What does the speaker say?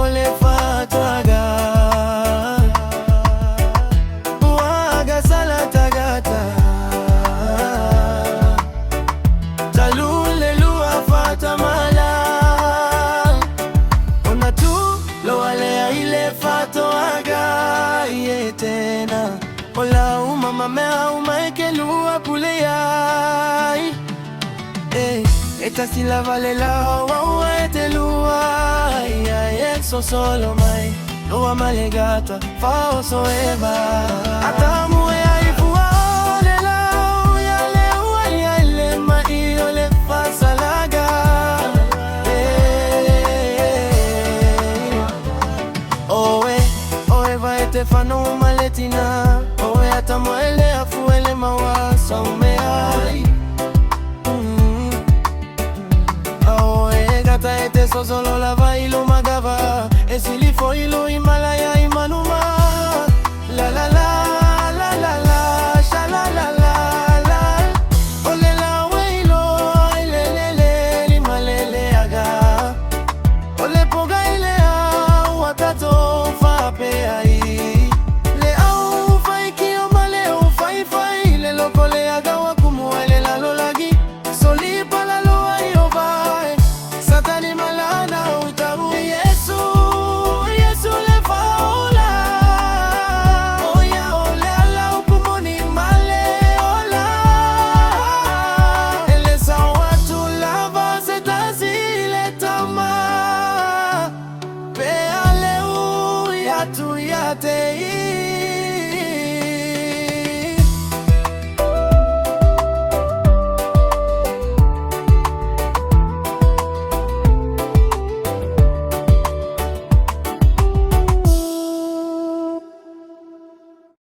ole fatwaga Waga salatagata Talule lua fatamala Ona tu lo alea ile fatwaga Yetena Ola umama mea umaike lua kuleyai Esta si la vale la wawa ete lua Eso solo mai Lua malegata Fao soeva Atamu e aifua Ole la uya le uya ile ma iyo le fasalaga Oe va ete fano maletina Oe atamu ele afu ele mawasa umeai Ete solo la va y lo magava Esilifo y lo Himalaya y manuma La la la la la la Sha la la la la Ole la we lo le le le Limalele aga Ole poga ile a Watato fa pe ai Le au fai kio male u fai fai Le loko le aga wakumu ele la lo lagi Soli pa la lo ai o vai Satani malana utabu Yesu, Yesu le faola Oya ole ala upumoni male ola Ele sa watu lava setazile tama Pe ale u yatu yatei